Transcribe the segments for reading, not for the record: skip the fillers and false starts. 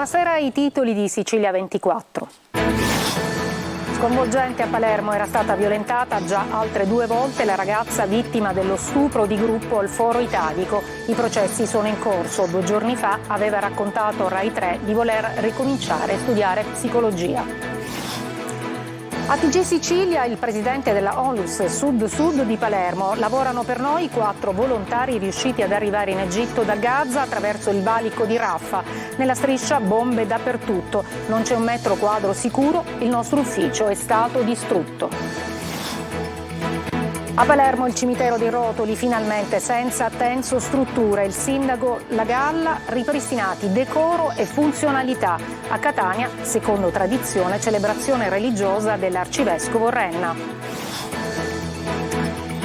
Buonasera ai titoli di Sicilia 24. Sconvolgente a Palermo, era stata violentata già altre 2 volte la ragazza vittima dello stupro di gruppo al Foro Italico. I processi sono in corso. 2 giorni fa aveva raccontato a Rai 3 di voler ricominciare a studiare psicologia. A TG Sicilia, il presidente della Onlus Sud-Sud di Palermo. Lavorano per noi 4 volontari riusciti ad arrivare in Egitto da Gaza attraverso il valico di Rafah. Nella striscia bombe dappertutto. Non c'è un metro quadro sicuro, il nostro ufficio è stato distrutto. A Palermo il cimitero dei rotoli finalmente senza tensostrutture. Il sindaco La Galla, ripristinati decoro e funzionalità. A Catania, secondo tradizione, celebrazione religiosa dell'arcivescovo Renna.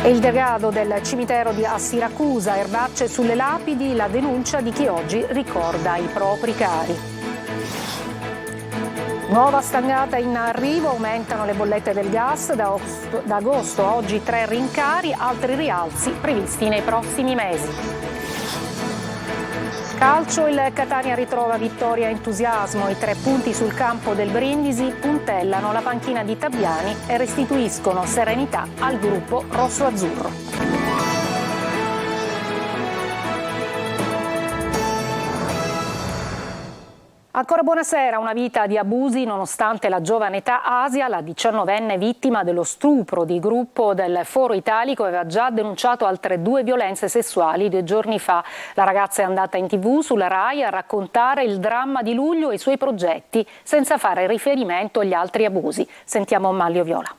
E il degrado del cimitero a Siracusa, erbacce sulle lapidi, la denuncia di chi oggi ricorda i propri cari. Nuova stangata in arrivo, aumentano le bollette del gas, da agosto oggi 3 rincari, altri rialzi previsti nei prossimi mesi. Calcio, il Catania ritrova vittoria e entusiasmo, i 3 punti sul campo del Brindisi puntellano la panchina di Tabiani e restituiscono serenità al gruppo rosso-azzurro. Ancora buonasera. Una vita di abusi nonostante la giovane età. Asia, la 19enne vittima dello stupro di gruppo del Foro Italico, aveva già denunciato altre 2 violenze sessuali 2 giorni fa. La ragazza è andata in TV sulla Rai a raccontare il dramma di luglio e i suoi progetti senza fare riferimento agli altri abusi. Sentiamo Manlio Viola.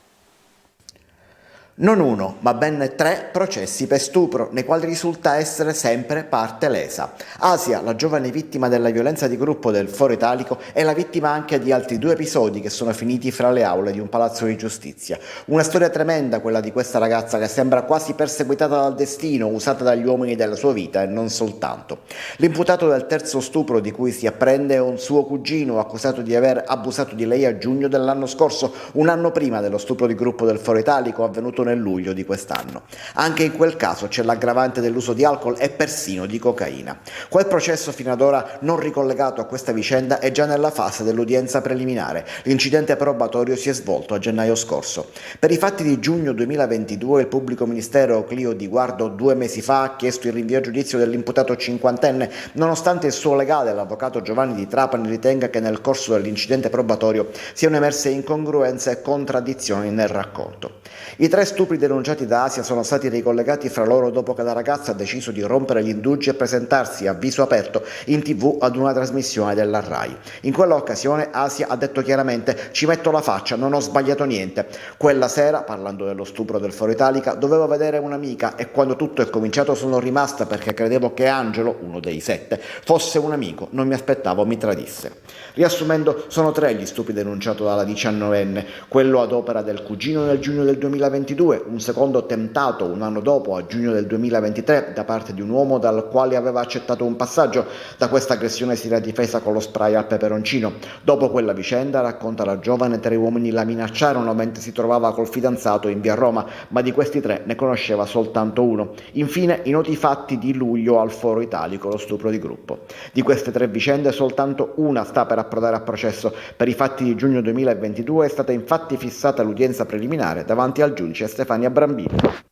Non 1, ma ben 3 processi per stupro, nei quali risulta essere sempre parte lesa. Asia, la giovane vittima della violenza di gruppo del Foro Italico, è la vittima anche di altri 2 episodi che sono finiti fra le aule di un palazzo di giustizia. Una storia tremenda quella di questa ragazza che sembra quasi perseguitata dal destino, usata dagli uomini della sua vita e non soltanto. L'imputato del terzo stupro di cui si apprende è un suo cugino accusato di aver abusato di lei a giugno dell'anno scorso, un anno prima dello stupro di gruppo del Foro Italico avvenuto nel luglio di quest'anno. Anche in quel caso c'è l'aggravante dell'uso di alcol e persino di cocaina. Quel processo fino ad ora non ricollegato a questa vicenda è già nella fase dell'udienza preliminare. L'incidente probatorio si è svolto a gennaio scorso. Per i fatti di giugno 2022 il pubblico ministero Clio Di Guardo 2 mesi fa ha chiesto il rinvio a giudizio dell'imputato cinquantenne, nonostante il suo legale, l'avvocato Giovanni Di Trapani, ritenga che nel corso dell'incidente probatorio siano emerse incongruenze e contraddizioni nel racconto. I 3 stupri denunciati da Asia sono stati ricollegati fra loro dopo che la ragazza ha deciso di rompere gli indugi e presentarsi a viso aperto in TV ad una trasmissione della Rai. In quell'occasione Asia ha detto chiaramente: "Ci metto la faccia, non ho sbagliato niente". Quella sera, parlando dello stupro del Foro Italica, dovevo vedere un'amica e quando tutto è cominciato sono rimasta perché credevo che Angelo, uno dei 7, fosse un amico, non mi aspettavo mi tradisse. Riassumendo, sono 3 gli stupri denunciati dalla 19enne, quello ad opera del cugino nel giugno del 2022, un secondo tentato un anno dopo, a giugno del 2023, da parte di un uomo dal quale aveva accettato un passaggio. Da questa aggressione si era difesa con lo spray al peperoncino. Dopo quella vicenda, racconta la giovane, 3 uomini la minacciarono mentre si trovava col fidanzato in via Roma, ma di questi 3 ne conosceva soltanto uno. Infine, i noti fatti di luglio al Foro Italico, lo stupro di gruppo. Di queste 3 vicende, soltanto una sta per approdare a processo. Per i fatti di giugno 2022 è stata infatti fissata l'udienza preliminare davanti al giudice Stefania Brambilla.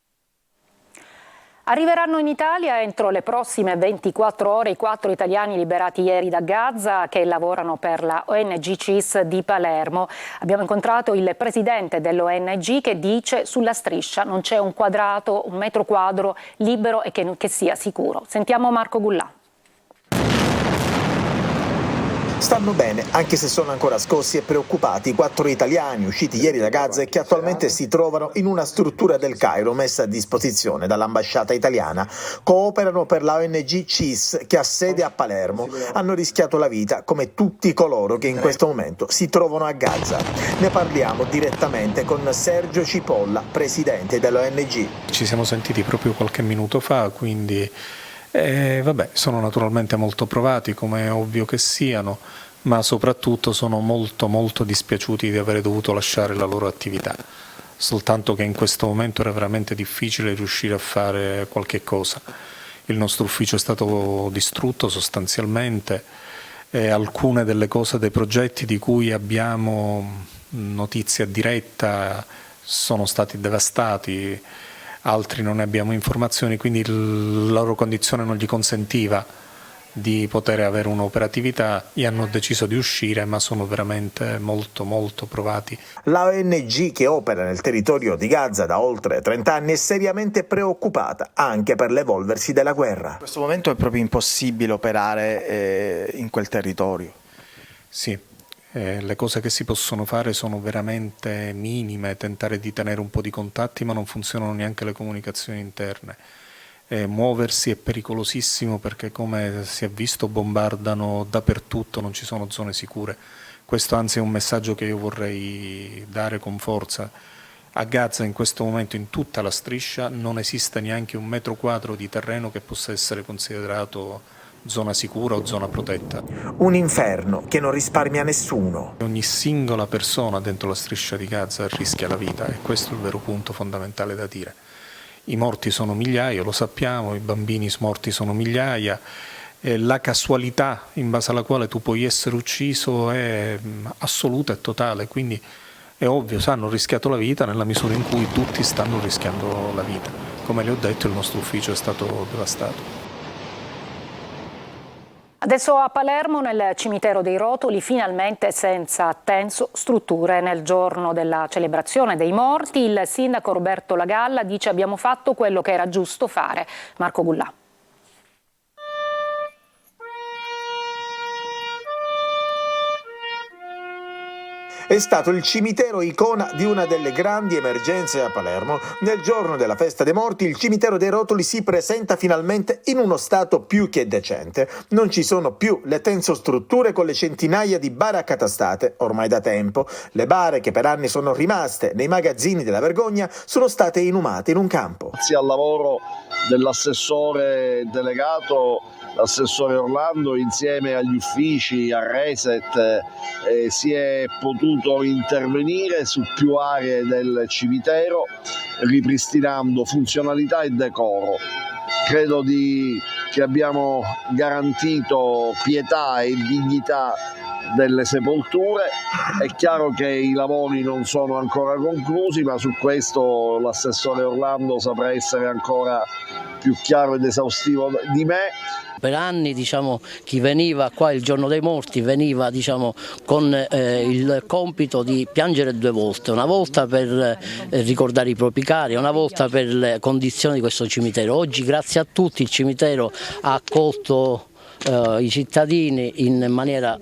Arriveranno in Italia entro le prossime 24 ore i 4 italiani liberati ieri da Gaza che lavorano per la ONG CIS di Palermo. Abbiamo incontrato il presidente dell'ONG che dice: sulla striscia non c'è un metro quadro libero e che sia sicuro. Sentiamo Marco Gullà. Stanno bene, anche se sono ancora scossi e preoccupati, i 4 italiani usciti ieri da Gaza e che attualmente si trovano in una struttura del Cairo messa a disposizione dall'ambasciata italiana. Cooperano per la ONG CIS che ha sede a Palermo. Hanno rischiato la vita come tutti coloro che in questo momento si trovano a Gaza. Ne parliamo direttamente con Sergio Cipolla, presidente dell'ONG. Ci siamo sentiti proprio qualche minuto fa, quindi sono naturalmente molto provati, come è ovvio che siano, ma soprattutto sono molto dispiaciuti di aver dovuto lasciare la loro attività, soltanto che in questo momento era veramente difficile riuscire a fare qualche cosa. Il nostro ufficio è stato distrutto sostanzialmente alcune delle cose, dei progetti di cui abbiamo notizia diretta sono stati devastati, altri non ne abbiamo informazioni, quindi la loro condizione non gli consentiva di poter avere un'operatività, e hanno deciso di uscire, ma sono veramente molto molto provati. La ONG, che opera nel territorio di Gaza da oltre 30 anni, è seriamente preoccupata anche per l'evolversi della guerra. In questo momento è proprio impossibile operare in quel territorio. Sì, le cose che si possono fare sono veramente minime, tentare di tenere un po' di contatti, ma non funzionano neanche le comunicazioni interne. Muoversi è pericolosissimo perché, come si è visto, bombardano dappertutto, non ci sono zone sicure. Questo anzi è un messaggio che io vorrei dare con forza. A Gaza in questo momento, in tutta la striscia, non esiste neanche un metro quadro di terreno che possa essere considerato zona sicura o zona protetta. Un inferno che non risparmia nessuno. Ogni singola persona dentro la striscia di Gaza rischia la vita, e questo è il vero punto fondamentale da dire. I morti sono migliaia, lo sappiamo, i bambini morti sono migliaia, la casualità in base alla quale tu puoi essere ucciso è assoluta e totale, quindi è ovvio, hanno rischiato la vita nella misura in cui tutti stanno rischiando la vita. Come le ho detto, il nostro ufficio è stato devastato. Adesso a Palermo, nel cimitero dei Rotoli, finalmente senza attenso strutture. Nel giorno della celebrazione dei morti, il sindaco Roberto Lagalla dice: abbiamo fatto quello che era giusto fare. Marco Gullà. È stato il cimitero icona di una delle grandi emergenze a Palermo. Nel giorno della festa dei morti il cimitero dei Rotoli si presenta finalmente in uno stato più che decente. Non ci sono più le tensostrutture con le centinaia di bare accatastate ormai da tempo. Le bare, che per anni sono rimaste nei magazzini della vergogna, sono state inumate in un campo. Grazie al lavoro dell'assessore delegato, l'assessore Orlando, insieme agli uffici, a Reset, si è potuto intervenire su più aree del cimitero, ripristinando funzionalità e decoro. Credo che abbiamo garantito pietà e dignità delle sepolture. È chiaro che i lavori non sono ancora conclusi, ma su questo l'assessore Orlando saprà essere ancora più chiaro ed esaustivo di me. Per anni chi veniva qua il giorno dei morti veniva con il compito di piangere due volte, una volta per ricordare i propri cari, una volta per le condizioni di questo cimitero. Oggi, grazie a tutti, il cimitero ha accolto i cittadini in maniera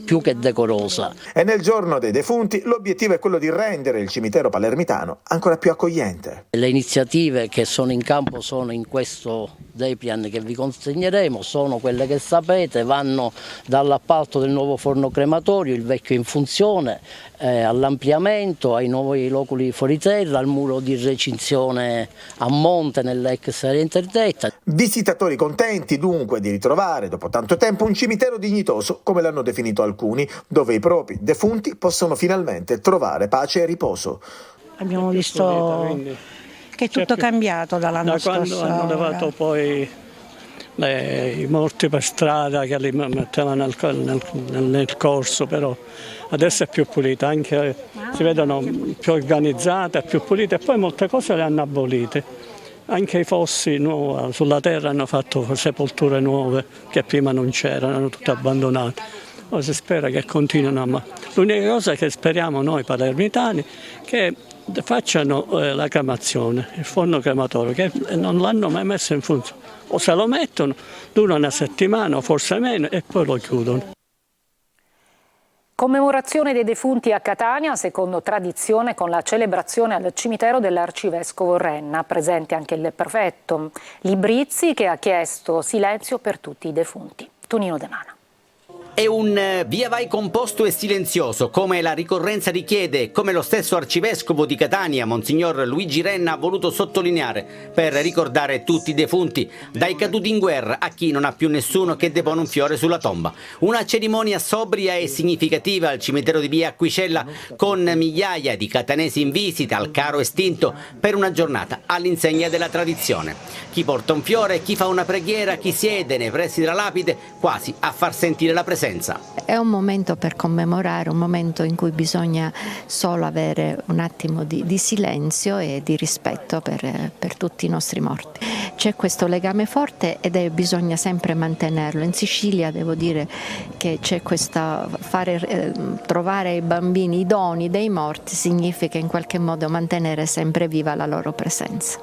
più che decorosa. E nel giorno dei defunti l'obiettivo è quello di rendere il cimitero palermitano ancora più accogliente. Le iniziative che sono in campo sono in questo day plan che vi consegneremo, sono quelle che sapete, vanno dall'appalto del nuovo forno crematorio, il vecchio in funzione, all'ampliamento, ai nuovi loculi fuori terra, al muro di recinzione a monte nell'ex area interdetta. Visitatori contenti dunque di ritrovare dopo tanto tempo un cimitero dignitoso, come l'hanno definito alcuni, dove i propri defunti possono finalmente trovare pace e riposo. Abbiamo visto che è tutto cambiato dall'anno scorso. Da quando hanno levato poi i morti per strada che li mettevano nel corso, però adesso è più pulita, anche si vedono più organizzate, più pulite, e poi molte cose le hanno abolite. Anche i fossi sulla terra hanno fatto sepolture nuove che prima non c'erano, erano tutte abbandonate. Ora si spera che continuino, ma l'unica cosa che speriamo noi palermitani che facciano la cremazione, il forno crematorio, che non l'hanno mai messo in funzione. O se lo mettono, dura una settimana o forse meno e poi lo chiudono. Commemorazione dei defunti a Catania, secondo tradizione, con la celebrazione al cimitero dell'Arcivescovo Renna, presente anche il prefetto Librizzi, che ha chiesto silenzio per tutti i defunti. Tonino De Mana. È un via vai composto e silenzioso, come la ricorrenza richiede, come lo stesso arcivescovo di Catania, Monsignor Luigi Renna, ha voluto sottolineare per ricordare tutti i defunti, dai caduti in guerra a chi non ha più nessuno che depone un fiore sulla tomba. Una cerimonia sobria e significativa al cimitero di via Acquicella, con migliaia di catanesi in visita al caro estinto per una giornata all'insegna della tradizione. Chi porta un fiore, chi fa una preghiera, chi siede nei pressi della lapide, quasi a far sentire la presenza violenza. È un momento per commemorare, un momento in cui bisogna solo avere un attimo di silenzio e di rispetto per tutti i nostri morti. C'è questo legame forte bisogna sempre mantenerlo. In Sicilia devo dire che c'è trovare ai bambini i doni dei morti significa in qualche modo mantenere sempre viva la loro presenza.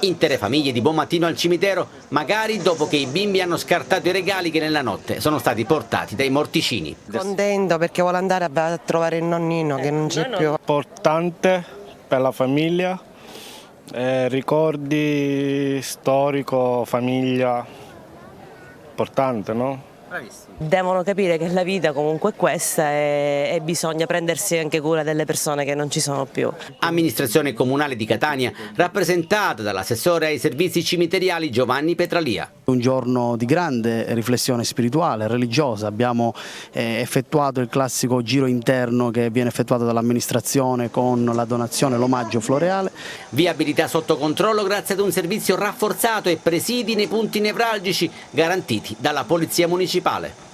Intere famiglie di buon mattino al cimitero, magari dopo che i bimbi hanno scartato i regali che nella notte sono stati portati dai morticini. Contento perché vuole andare a trovare il nonnino che non c'è più. Importante per la famiglia, ricordi, storico, famiglia, importante, no? Bravissimo. Devono capire che la vita comunque è questa e bisogna prendersi anche cura delle persone che non ci sono più. Amministrazione comunale di Catania, rappresentata dall'assessore ai servizi cimiteriali Giovanni Petralia. Un giorno di grande riflessione spirituale, religiosa. Abbiamo effettuato il classico giro interno che viene effettuato dall'amministrazione con la donazione, l'omaggio floreale. Viabilità sotto controllo grazie ad un servizio rafforzato e presidi nei punti nevralgici garantiti dalla Polizia Municipale.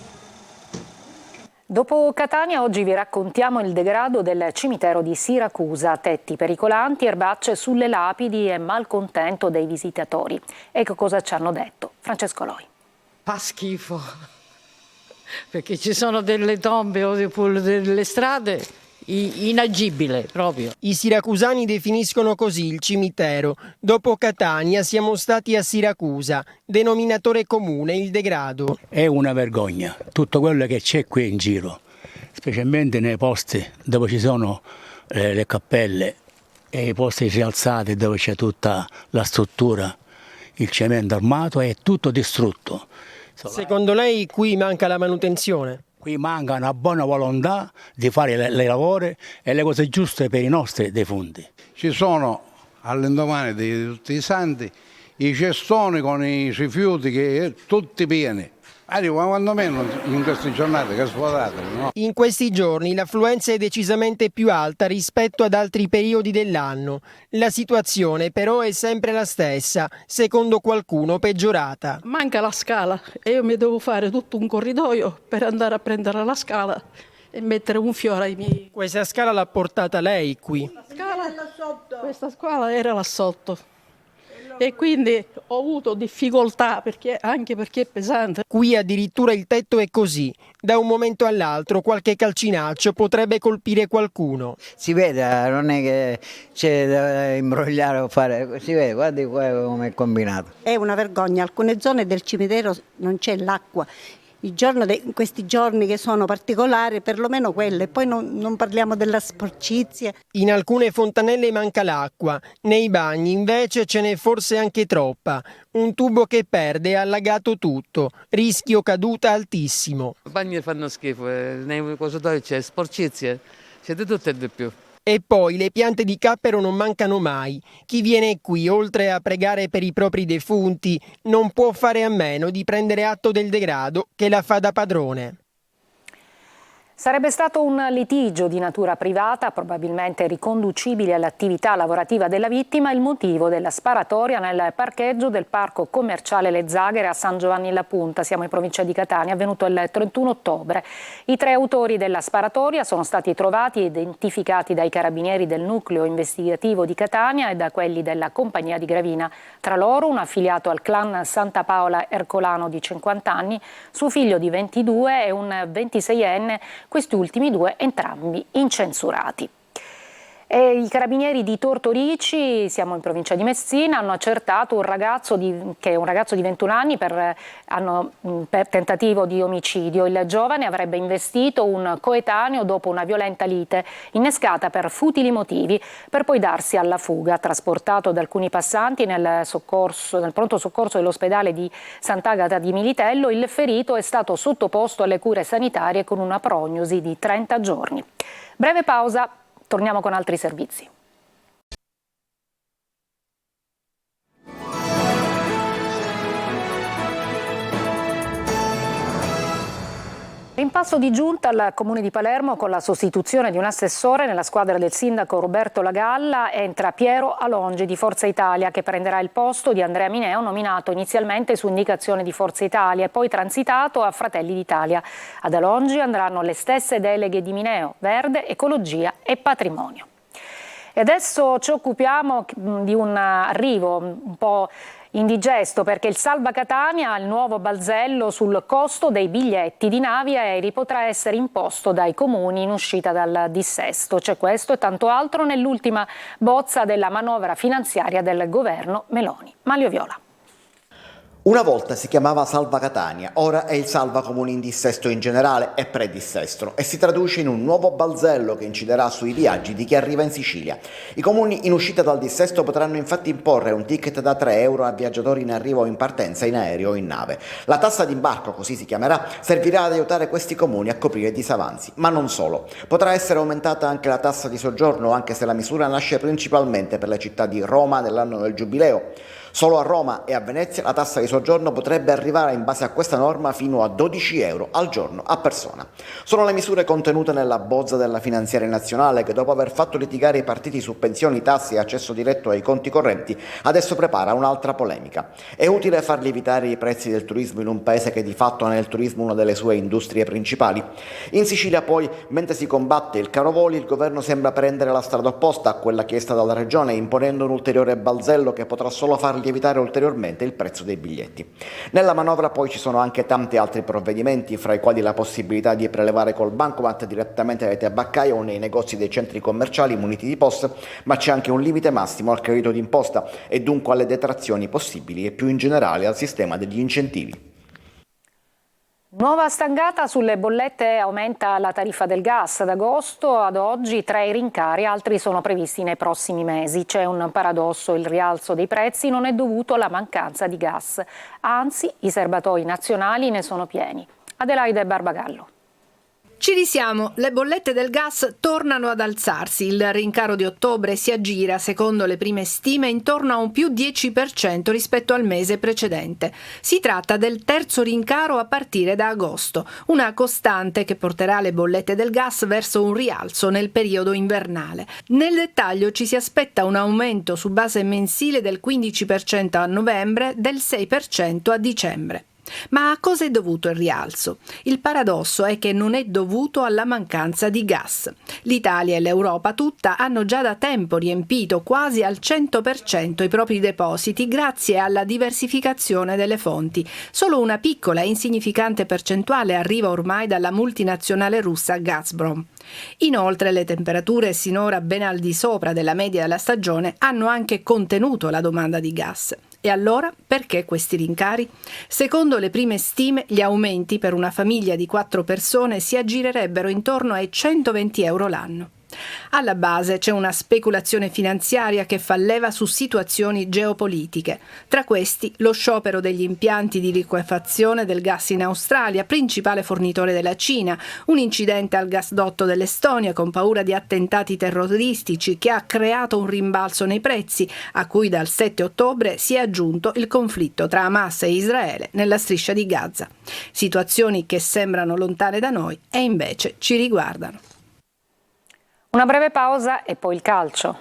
Dopo Catania oggi vi raccontiamo il degrado del cimitero di Siracusa, tetti pericolanti, erbacce sulle lapidi e malcontento dei visitatori. Ecco cosa ci hanno detto. Francesco Loi. Fa schifo, perché ci sono delle tombe o delle strade inagibile proprio. I siracusani definiscono così il cimitero. Dopo Catania siamo stati a Siracusa, denominatore comune il degrado. È una vergogna tutto quello che c'è qui in giro, specialmente nei posti dove ci sono le cappelle e i posti rialzati dove c'è tutta la struttura, il cemento armato, è tutto distrutto. Secondo lei qui manca la manutenzione? Qui manca una buona volontà di fare le lavori e le cose giuste per i nostri defunti. Ci sono all'indomani di tutti i santi i cestoni con i rifiuti che tutti pieni. Quando meno in queste giornate che svuotate, no? In questi giorni l'affluenza è decisamente più alta rispetto ad altri periodi dell'anno. La situazione però è sempre la stessa, secondo qualcuno peggiorata. Manca la scala e io mi devo fare tutto un corridoio per andare a prendere la scala e mettere un fiore ai miei. Questa scala l'ha portata lei qui? Questa scala era là sotto. E quindi ho avuto difficoltà anche perché è pesante. Qui addirittura il tetto è così. Da un momento all'altro qualche calcinaccio potrebbe colpire qualcuno. Si vede, non è che c'è da imbrogliare o fare, si vede, guardi qua come è combinato. È una vergogna, alcune zone del cimitero non c'è l'acqua. Questi giorni che sono particolari, perlomeno quelle, poi non parliamo della sporcizia. In alcune fontanelle manca l'acqua, nei bagni invece ce n'è forse anche troppa. Un tubo che perde ha allagato tutto, rischio caduta altissimo. I bagni fanno schifo, nei cosodoi c'è sporcizia, c'è di tutto e di più. E poi le piante di cappero non mancano mai. Chi viene qui, oltre a pregare per i propri defunti, non può fare a meno di prendere atto del degrado che la fa da padrone. Sarebbe stato un litigio di natura privata, probabilmente riconducibile all'attività lavorativa della vittima, il motivo della sparatoria nel parcheggio del parco commerciale Le Zaghere a San Giovanni La Punta, siamo in provincia di Catania, avvenuto il 31 ottobre. I 3 autori della sparatoria sono stati trovati e identificati dai carabinieri del nucleo investigativo di Catania e da quelli della compagnia di Gravina. Tra loro un affiliato al clan Santa Paola Ercolano di 50 anni, suo figlio di 22 e un 26enne, questi ultimi 2 entrambi incensurati. E i carabinieri di Tortorici, siamo in provincia di Messina, hanno accertato un ragazzo di 21 anni per tentativo di omicidio. Il giovane avrebbe investito un coetaneo dopo una violenta lite innescata per futili motivi, per poi darsi alla fuga. Trasportato da alcuni passanti nel pronto soccorso dell'ospedale di Sant'Agata di Militello, il ferito è stato sottoposto alle cure sanitarie con una prognosi di 30 giorni. Breve pausa. Torniamo con altri servizi. Rimpasso di giunta al Comune di Palermo con la sostituzione di un assessore. Nella squadra del sindaco Roberto Lagalla entra Piero Alongi di Forza Italia, che prenderà il posto di Andrea Mineo, nominato inizialmente su indicazione di Forza Italia e poi transitato a Fratelli d'Italia. Ad Alongi andranno le stesse deleghe di Mineo: Verde, Ecologia e Patrimonio. E adesso ci occupiamo di un arrivo un po' indigesto, perché il Salva Catania, il nuovo balzello sul costo dei biglietti di navi e aerei, potrà essere imposto dai comuni in uscita dal dissesto. C'è questo e tanto altro nell'ultima bozza della manovra finanziaria del governo Meloni. Manlio Viola. Una volta si chiamava Salva Catania, ora è il Salva Comuni in dissesto in generale e predissesto, e si traduce in un nuovo balzello che inciderà sui viaggi di chi arriva in Sicilia. I comuni in uscita dal dissesto potranno infatti imporre un ticket da 3 euro a viaggiatori in arrivo o in partenza in aereo o in nave. La tassa d'imbarco, così si chiamerà, servirà ad aiutare questi comuni a coprire i disavanzi, ma non solo. Potrà essere aumentata anche la tassa di soggiorno, anche se la misura nasce principalmente per le città di Roma nell'anno del Giubileo. Solo a Roma e a Venezia la tassa di soggiorno potrebbe arrivare in base a questa norma fino a 12 euro al giorno a persona. Sono le misure contenute nella bozza della finanziaria nazionale che, dopo aver fatto litigare i partiti su pensioni, tasse e accesso diretto ai conti correnti, adesso prepara un'altra polemica. È utile far lievitare i prezzi del turismo in un paese che di fatto ha nel turismo una delle sue industrie principali? In Sicilia poi, mentre si combatte il caro voli, il governo sembra prendere la strada opposta a quella chiesta dalla regione, imponendo un ulteriore balzello che potrà solo far lievitare ulteriormente il prezzo dei biglietti. Nella manovra poi ci sono anche tanti altri provvedimenti, fra i quali la possibilità di prelevare col bancomat direttamente dai tabaccai o nei negozi dei centri commerciali muniti di POS, ma c'è anche un limite massimo al credito d'imposta e dunque alle detrazioni possibili e più in generale al sistema degli incentivi. Nuova stangata sulle bollette, aumenta la tariffa del gas. Ad agosto ad oggi 3 rincari, altri sono previsti nei prossimi mesi. C'è un paradosso: il rialzo dei prezzi non è dovuto alla mancanza di gas, anzi i serbatoi nazionali ne sono pieni. Adelaide Barbagallo. Ci risiamo, le bollette del gas tornano ad alzarsi. Il rincaro di ottobre si aggira, secondo le prime stime, intorno a un più 10% rispetto al mese precedente. Si tratta del terzo rincaro a partire da agosto, una costante che porterà le bollette del gas verso un rialzo nel periodo invernale. Nel dettaglio ci si aspetta un aumento su base mensile del 15% a novembre, del 6% a dicembre. Ma a cosa è dovuto il rialzo? Il paradosso è che non è dovuto alla mancanza di gas. L'Italia e l'Europa tutta hanno già da tempo riempito quasi al 100% i propri depositi grazie alla diversificazione delle fonti. Solo una piccola e insignificante percentuale arriva ormai dalla multinazionale russa Gazprom. Inoltre le temperature sinora ben al di sopra della media della stagione hanno anche contenuto la domanda di gas. E allora perché questi rincari? Secondo le prime stime, gli aumenti per una famiglia di 4 persone si aggirerebbero intorno ai 120 euro l'anno. Alla base c'è una speculazione finanziaria che fa leva su situazioni geopolitiche. Tra questi lo sciopero degli impianti di liquefazione del gas in Australia, principale fornitore della Cina, un incidente al gasdotto dell'Estonia con paura di attentati terroristici che ha creato un rimbalzo nei prezzi, a cui dal 7 ottobre si è aggiunto il conflitto tra Hamas e Israele nella striscia di Gaza. Situazioni che sembrano lontane da noi e invece ci riguardano. Una breve pausa e poi il calcio.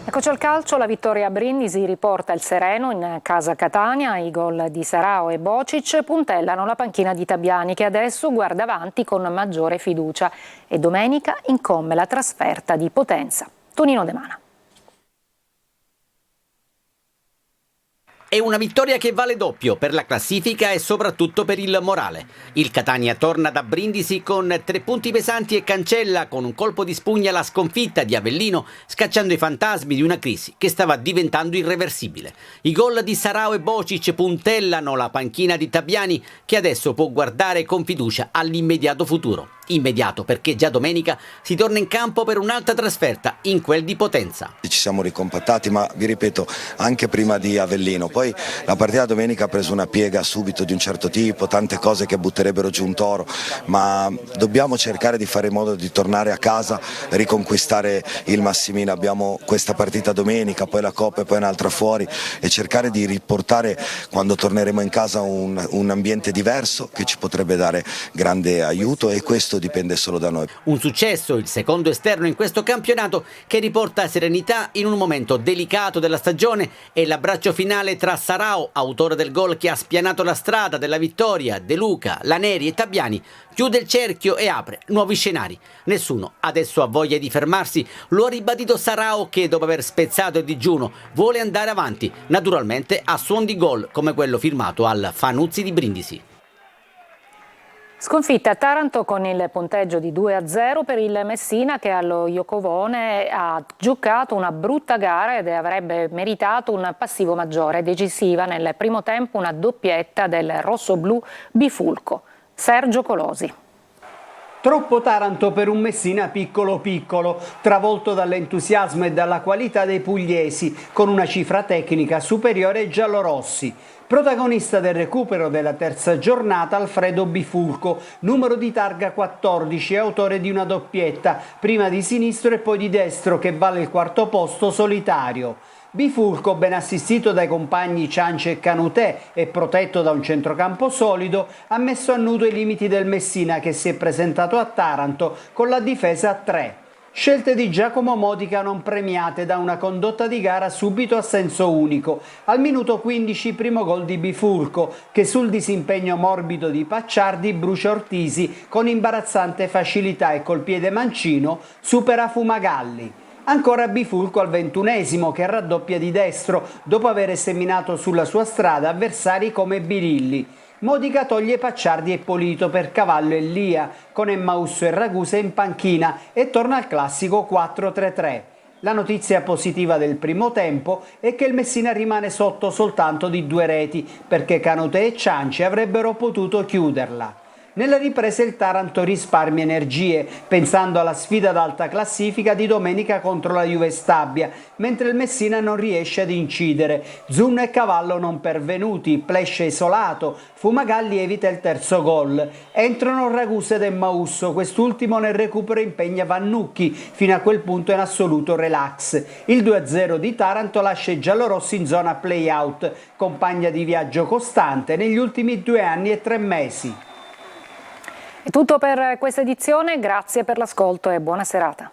Eccoci al calcio, la vittoria a Brindisi riporta il sereno in casa Catania. I gol di Sarao e Bocic puntellano la panchina di Tabiani, che adesso guarda avanti con maggiore fiducia. E domenica incombe la trasferta di Potenza. Tonino De Mana. È una vittoria che vale doppio per la classifica e soprattutto per il morale. Il Catania torna da Brindisi con 3 punti pesanti e cancella con un colpo di spugna la sconfitta di Avellino, scacciando i fantasmi di una crisi che stava diventando irreversibile. I gol di Sarao e Bocic puntellano la panchina di Tabiani, che adesso può guardare con fiducia all'immediato futuro. immediato, perché già domenica si torna in campo per un'altra trasferta in quel di Potenza. Ci siamo ricompattati, ma vi ripeto, anche prima di Avellino. Poi la partita domenica ha preso una piega subito di un certo tipo, tante cose che butterebbero giù un toro, ma dobbiamo cercare di fare in modo di tornare a casa, riconquistare il Massimino. Abbiamo questa partita domenica, poi la Coppa e poi un'altra fuori, e cercare di riportare, quando torneremo in casa, un ambiente diverso che ci potrebbe dare grande aiuto, e questo dipende solo da noi. Un successo, il secondo esterno in questo campionato, che riporta serenità in un momento delicato della stagione, e l'abbraccio finale tra Sarao, autore del gol che ha spianato la strada della vittoria, De Luca, Laneri e Tabiani, chiude il cerchio e apre nuovi scenari. Nessuno adesso ha voglia di fermarsi, lo ha ribadito Sarao, che dopo aver spezzato il digiuno vuole andare avanti, naturalmente a suon di gol come quello firmato al Fanuzzi di Brindisi. Sconfitta a Taranto con il punteggio di 2-0 per il Messina, che allo Iocovone ha giocato una brutta gara ed avrebbe meritato un passivo maggiore. Decisiva nel primo tempo una doppietta del rossoblù Bifulco. Sergio Colosi. Troppo Taranto per un Messina piccolo piccolo, travolto dall'entusiasmo e dalla qualità dei pugliesi, con una cifra tecnica superiore ai giallorossi. Protagonista del recupero della terza giornata Alfredo Bifulco, numero di targa 14 e autore di una doppietta, prima di sinistro e poi di destro, che vale il quarto posto solitario. Bifulco, ben assistito dai compagni Ciance e Canutè e protetto da un centrocampo solido, ha messo a nudo i limiti del Messina, che si è presentato a Taranto con la difesa a 3. Scelte di Giacomo Modica non premiate da una condotta di gara subito a senso unico. Al minuto 15 primo gol di Bifulco, che sul disimpegno morbido di Pacciardi brucia Ortisi con imbarazzante facilità e col piede mancino supera Fumagalli. Ancora Bifulco al 21esimo, che raddoppia di destro dopo aver seminato sulla sua strada avversari come Birilli. Modica toglie Pacciardi e Polito per Cavallo e Lia, con Emmausso e Ragusa in panchina, e torna al classico 4-3-3. La notizia positiva del primo tempo è che il Messina rimane sotto soltanto di 2 reti, perché Canutè e Ciance avrebbero potuto chiuderla. Nella ripresa il Taranto risparmia energie, pensando alla sfida d'alta classifica di domenica contro la Juve Stabia, mentre il Messina non riesce ad incidere. Zunno e Cavallo non pervenuti, Plesce isolato, Fumagalli evita il terzo gol. Entrano Ragusa ed Emmausso, quest'ultimo nel recupero impegna Vannucchi, fino a quel punto in assoluto relax. Il 2-0 di Taranto lascia i giallorossi in zona play-out, compagna di viaggio costante negli ultimi 2 anni e 3 mesi. È tutto per questa edizione, grazie per l'ascolto e buona serata.